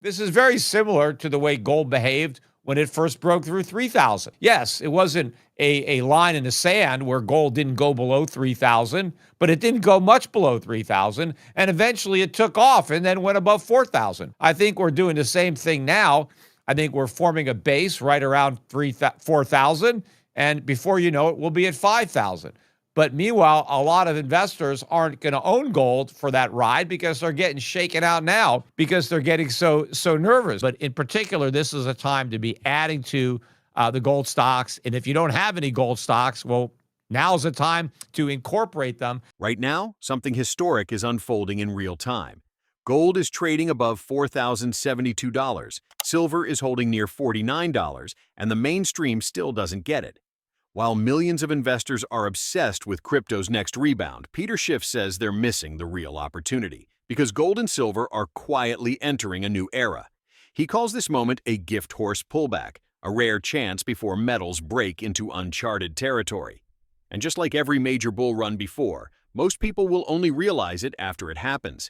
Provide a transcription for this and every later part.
This is very similar to the way gold behaved when it first broke through 3,000. Yes, it wasn't a line in the sand where gold didn't go below 3,000, but it didn't go much below 3,000, and eventually it took off and then went above 4,000. I think we're doing the same thing now. I think we're forming a base right around 4,000, and before you know it, we'll be at 5,000. But meanwhile, a lot of investors aren't going to own gold for that ride because they're getting shaken out now because they're getting so nervous. But in particular, this is a time to be adding to the gold stocks. And if you don't have any gold stocks, well, now's the time to incorporate them. Right now, something historic is unfolding in real time. Gold is trading above $4,072, silver is holding near $49, and the mainstream still doesn't get it. While millions of investors are obsessed with crypto's next rebound, Peter Schiff says they're missing the real opportunity because gold and silver are quietly entering a new era. He calls this moment a gift horse pullback, a rare chance before metals break into uncharted territory. And just like every major bull run before, most people will only realize it after it happens.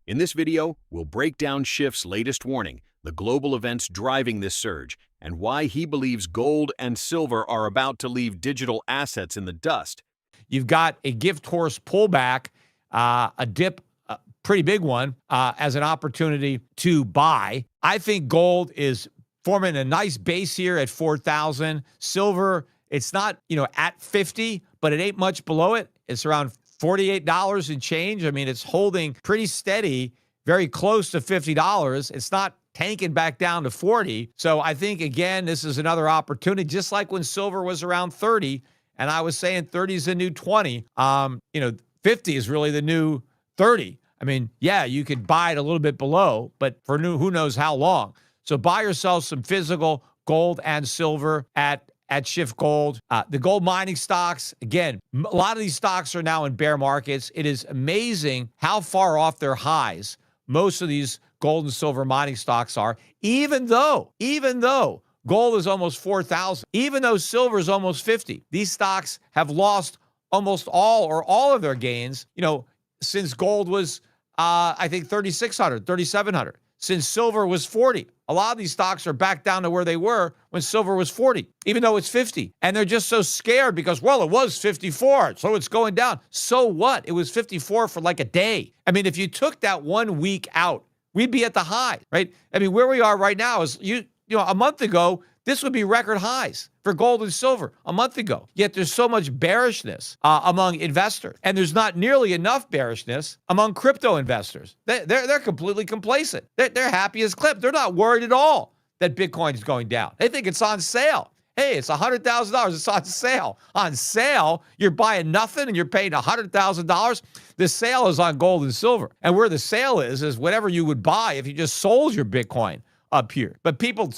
In this video, we'll break down Schiff's latest warning, the global events driving this surge, and why he believes gold and silver are about to leave digital assets in the dust. You've got a gift horse pullback, a dip, a pretty big one, as an opportunity to buy. I think gold is forming a nice base here at 4,000. Silver, it's not, at 50, but it ain't much below it. It's around $48 and change. I mean, it's holding pretty steady, very close to $50. It's not tanking back down to 40. So I think, again, this is another opportunity, just like when silver was around 30, and I was saying 30 is the new 20. 50 is really the new 30. I mean, yeah, you could buy it a little bit below, but for who knows how long. So buy yourself some physical gold and silver at Schiff Gold. The gold mining stocks, again, a lot of these stocks are now in bear markets. It is amazing how far off their highs most of these gold and silver mining stocks are, even though gold is almost 4,000, even though silver is almost 50. These stocks have lost almost all of their gains, since gold was, I think, 3,600, 3,700. Since silver was 40. A lot of these stocks are back down to where they were when silver was 40, even though it's 50. And they're just so scared because, well, it was 54, so it's going down. So what? It was 54 for like a day. I mean, if you took that 1 week out, we'd be at the high, right? I mean, where we are right now is, a month ago, this would be record highs for gold and silver a month ago. Yet there's so much bearishness among investors, and there's not nearly enough bearishness among crypto investors. They're completely complacent. They're happy as clip. They're not worried at all that Bitcoin is going down. They think it's on sale. Hey, it's $100,000. It's on sale. On sale, you're buying nothing and you're paying $100,000. The sale is on gold and silver. And where the sale is whatever you would buy if you just sold your Bitcoin up here. But people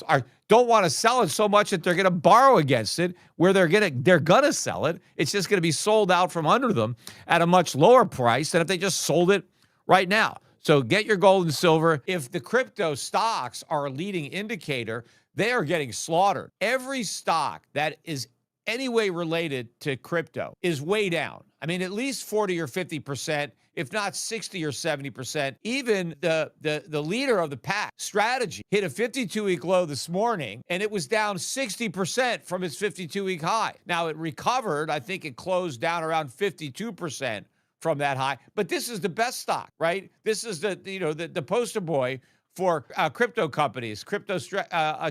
don't want to sell it so much that they're going to borrow against it, where they're gonna sell it. It's just going to be sold out from under them at a much lower price than if they just sold it right now. So get your gold and silver. If the crypto stocks are a leading indicator, they are getting slaughtered. Every stock that is any way related to crypto is way down. I mean, at least 40 or 50%, if not 60 or 70%. Even the leader of the pack, Strategy, hit a 52-week low this morning, and it was down 60% from its 52-week high. Now, it recovered. I think it closed down around 52% from that high. But this is the best stock, right? This is the poster boy for crypto companies,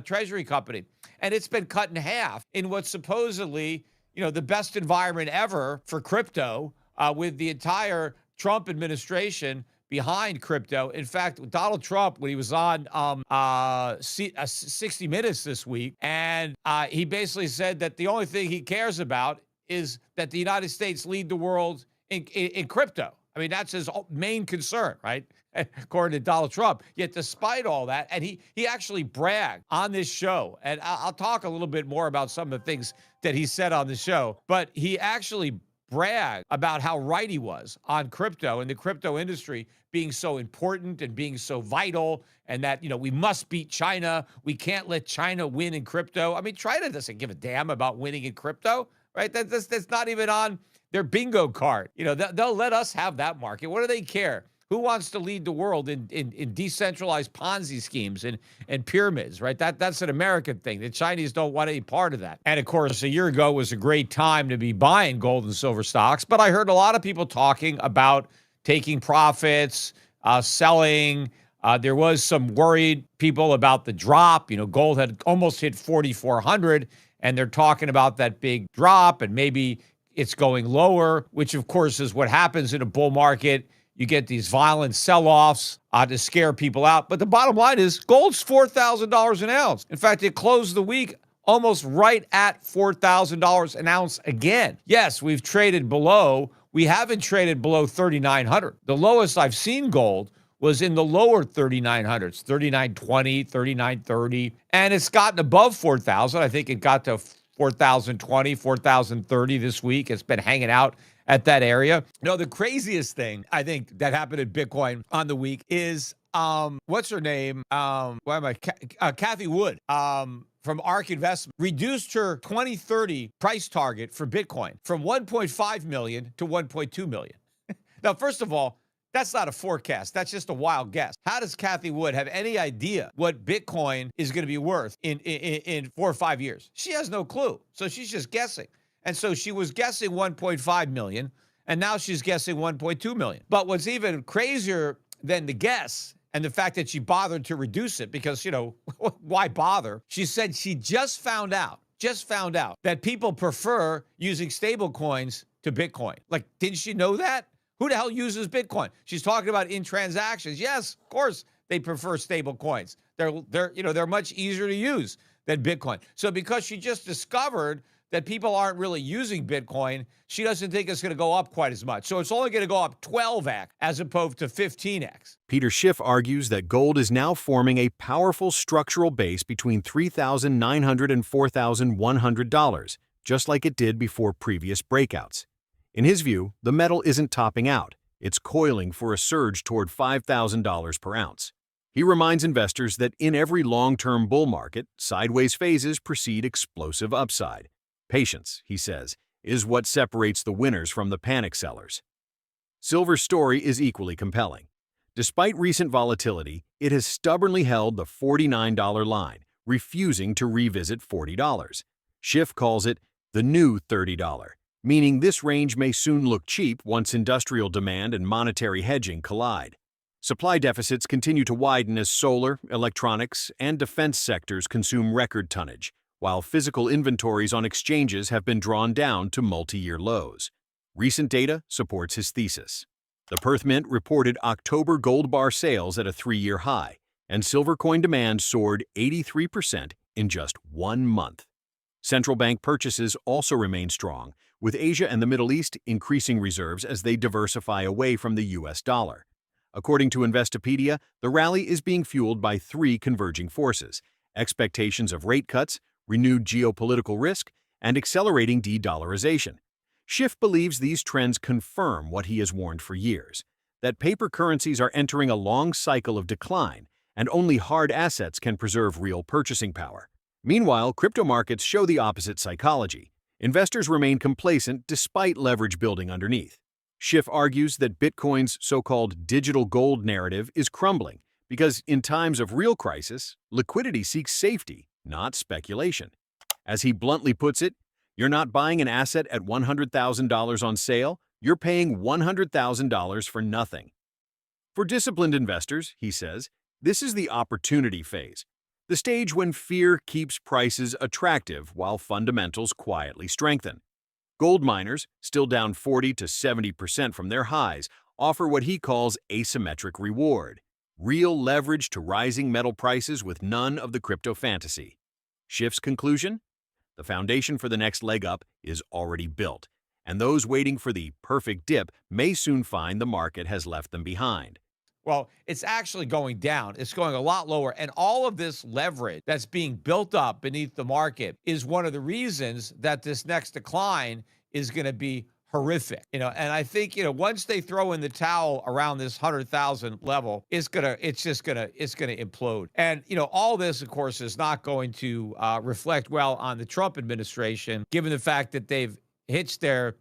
treasury company. And it's been cut in half in what's supposedly, the best environment ever for crypto, with the entire Trump administration behind crypto. In fact, Donald Trump, when he was on 60 Minutes this week, and he basically said that the only thing he cares about is that the United States lead the world in crypto. I mean, that's his main concern, right? According to Donald Trump. Yet despite all that, and he actually bragged on this show, and I'll talk a little bit more about some of the things that he said on the show, but he actually bragged about how right he was on crypto and the crypto industry being so important and being so vital, and that, we must beat China. We can't let China win in crypto. I mean, China doesn't give a damn about winning in crypto, right? That's not even on their bingo card. They'll let us have that market. What do they care Who wants to lead the world in decentralized Ponzi schemes and pyramids, right? That's an American thing. The Chinese don't want any part of that. And of course, a year ago was a great time to be buying gold and silver stocks, but I heard a lot of people talking about taking profits, selling. There was some worried people about the drop. Gold had almost hit 4,400, and they're talking about that big drop, and maybe it's going lower, which of course is what happens in a bull market. You get these violent sell-offs to scare people out. But the bottom line is gold's $4,000 an ounce. In fact, it closed the week almost right at $4,000 an ounce again. Yes, we've traded below. We haven't traded below 3,900. The lowest I've seen gold was in the lower 3,900s, 3,920, 3,930. And it's gotten above 4,000. I think it got to 4,020, 4,030 this week. It's been hanging out at that area. The craziest thing I think that happened in Bitcoin on the week is, what's her name? Kathy Wood, from ARK Investment, reduced her 2030 price target for Bitcoin from 1.5 million to 1.2 million. Now, first of all, that's not a forecast. That's just a wild guess. How does Kathy Wood have any idea what Bitcoin is going to be worth in 4 or 5 years? She has no clue. So she's just guessing. And so she was guessing 1.5 million, and now she's guessing 1.2 million. But what's even crazier than the guess and the fact that she bothered to reduce it, because, why bother? She said she just found out that people prefer using stable coins to Bitcoin. Like, didn't she know that? Who the hell uses Bitcoin? She's talking about in transactions. Yes, of course, they prefer stable coins. They're much easier to use than Bitcoin. So because she just discovered that people aren't really using Bitcoin, she doesn't think it's going to go up quite as much. So it's only going to go up 12x as opposed to 15x. Peter Schiff argues that gold is now forming a powerful structural base between $3,900 and $4,100, just like it did before previous breakouts. In his view, the metal isn't topping out. It's coiling for a surge toward $5,000 per ounce. He reminds investors that in every long-term bull market, sideways phases precede explosive upside. Patience, he says, is what separates the winners from the panic sellers. Silver's story is equally compelling. Despite recent volatility, it has stubbornly held the $49 line, refusing to revisit $40. Schiff calls it the new $30, meaning this range may soon look cheap once industrial demand and monetary hedging collide. Supply deficits continue to widen as solar, electronics, and defense sectors consume record tonnage, while physical inventories on exchanges have been drawn down to multi-year lows. Recent data supports his thesis. The Perth Mint reported October gold bar sales at a 3-year high, and silver coin demand soared 83% in just 1 month. Central bank purchases also remain strong, with Asia and the Middle East increasing reserves as they diversify away from the US dollar. According to Investopedia, the rally is being fueled by 3 converging forces: expectations of rate cuts, renewed geopolitical risk, and accelerating de-dollarization. Schiff believes these trends confirm what he has warned for years, that paper currencies are entering a long cycle of decline, and only hard assets can preserve real purchasing power. Meanwhile, crypto markets show the opposite psychology. Investors remain complacent despite leverage building underneath. Schiff argues that Bitcoin's so-called digital gold narrative is crumbling because in times of real crisis, liquidity seeks safety, not speculation. As he bluntly puts it, you're not buying an asset at $100,000 on sale, you're paying $100,000 for nothing. For disciplined investors, he says, this is the opportunity phase, the stage when fear keeps prices attractive while fundamentals quietly strengthen. Gold miners, still down 40 to 70% from their highs, offer what he calls asymmetric reward, real leverage to rising metal prices with none of the crypto fantasy. Schiff's conclusion? The foundation for the next leg up is already built, and those waiting for the perfect dip may soon find the market has left them behind. Well, it's actually going down. It's going a lot lower. And all of this leverage that's being built up beneath the market is one of the reasons that this next decline is going to be horrific. And I think, once they throw in the towel around this 100,000 level, it's going to implode. And, all this, of course, is not going to reflect well on the Trump administration, given the fact that they've hitched their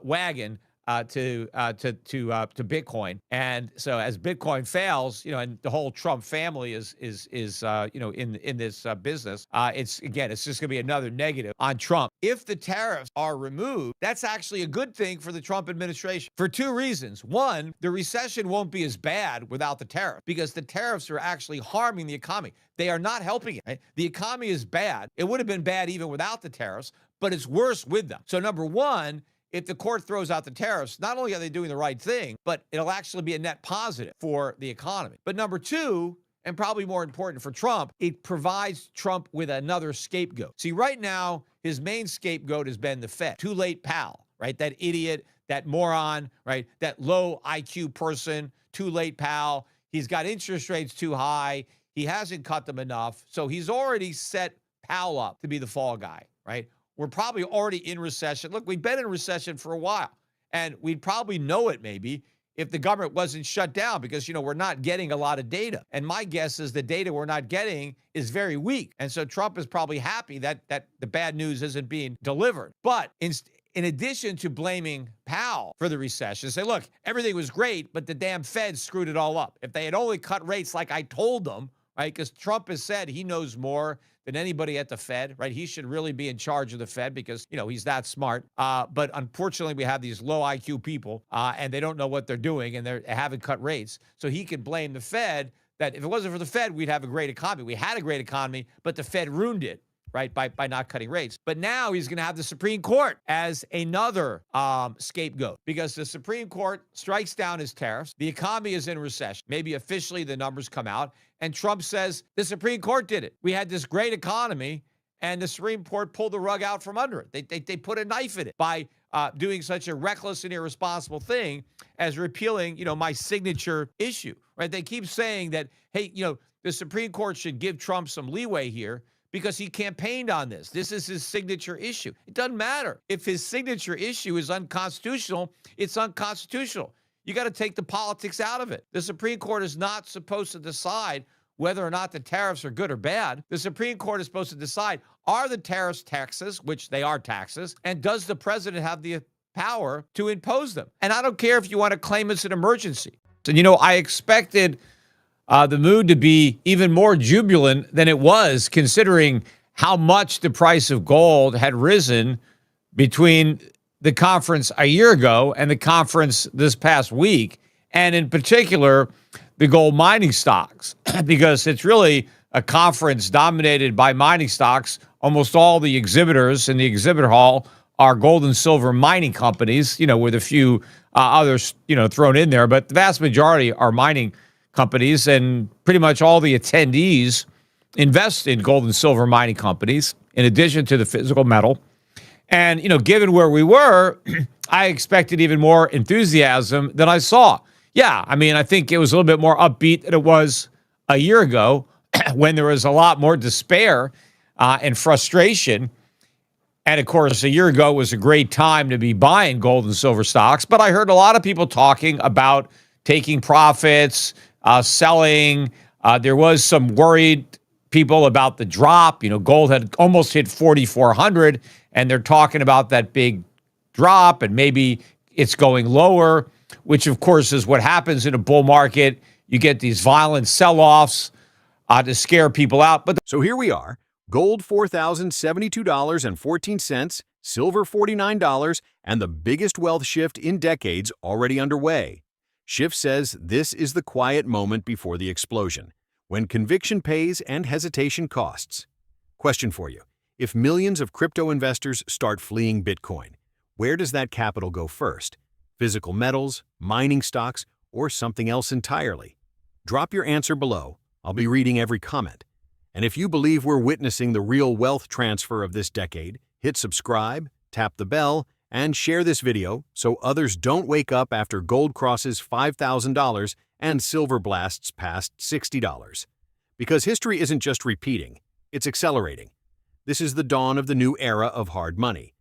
wagon to Bitcoin. And so as Bitcoin fails, and the whole Trump family is in this business, it's just going to be another negative on Trump. If the tariffs are removed, that's actually a good thing for the Trump administration for two reasons. One, the recession won't be as bad without the tariff because the tariffs are actually harming the economy. They are not helping it. Right? The economy is bad. It would have been bad even without the tariffs, but it's worse with them. So number one, if the court throws out the tariffs, not only are they doing the right thing, but it'll actually be a net positive for the economy. But number two, and probably more important for Trump, it provides Trump with another scapegoat. See, right now, his main scapegoat has been the Fed. Too late, pal, right? That idiot, that moron, right? That low IQ person, too late, pal. He's got interest rates too high. He hasn't cut them enough. So he's already set Powell up to be the fall guy, right? We're probably already in recession. Look, we've been in recession for a while, and we'd probably know it maybe if the government wasn't shut down because, we're not getting a lot of data. And my guess is the data we're not getting is very weak. And so Trump is probably happy that the bad news isn't being delivered. But in addition to blaming Powell for the recession, say, look, everything was great, but the damn Fed screwed it all up. If they had only cut rates like I told them, right, because Trump has said he knows more than anybody at the Fed, right? He should really be in charge of the Fed because, he's that smart. But unfortunately, we have these low IQ people and they don't know what they're doing and they haven't cut rates. So he can blame the Fed that if it wasn't for the Fed, we'd have a great economy. We had a great economy, but the Fed ruined it, right, by not cutting rates. But now he's going to have the Supreme Court as another scapegoat because the Supreme Court strikes down his tariffs. The economy is in recession. Maybe officially the numbers come out. And Trump says the Supreme Court did it. We had this great economy, and the Supreme Court pulled the rug out from under it. They put a knife in it by doing such a reckless and irresponsible thing as repealing, my signature issue, right? They keep saying that, hey, the Supreme Court should give Trump some leeway here because he campaigned on this. This is his signature issue. It doesn't matter. If his signature issue is unconstitutional, it's unconstitutional. You got to take the politics out of it. The Supreme Court is not supposed to decide whether or not the tariffs are good or bad. The Supreme Court is supposed to decide, are the tariffs taxes, which they are taxes, and does the president have the power to impose them? And I don't care if you want to claim it's an emergency. And, I expected the mood to be even more jubilant than it was, considering how much the price of gold had risen between the conference a year ago and the conference this past week, and in particular, the gold mining stocks, because it's really a conference dominated by mining stocks. Almost all the exhibitors in the exhibit hall are gold and silver mining companies, with a few others, thrown in there, but the vast majority are mining companies, and pretty much all the attendees invest in gold and silver mining companies, in addition to the physical metal. And, given where we were, I expected even more enthusiasm than I saw. Yeah, I think it was a little bit more upbeat than it was a year ago when there was a lot more despair and frustration. And, of course, a year ago was a great time to be buying gold and silver stocks. But I heard a lot of people talking about taking profits, selling. There was some worried people about the drop. Gold had almost hit 4,400, and they're talking about that big drop, and maybe it's going lower, which, of course, is what happens in a bull market. You get these violent sell-offs to scare people out. So here we are, gold $4,072.14, silver $49, and the biggest wealth shift in decades already underway. Schiff says this is the quiet moment before the explosion, when conviction pays and hesitation costs. Question for you. If millions of crypto investors start fleeing Bitcoin, where does that capital go first? Physical metals, mining stocks, or something else entirely? Drop your answer below. I'll be reading every comment. And if you believe we're witnessing the real wealth transfer of this decade, hit subscribe, tap the bell, and share this video so others don't wake up after gold crosses $5,000 and silver blasts past $60. Because history isn't just repeating, it's accelerating. This is the dawn of the new era of hard money.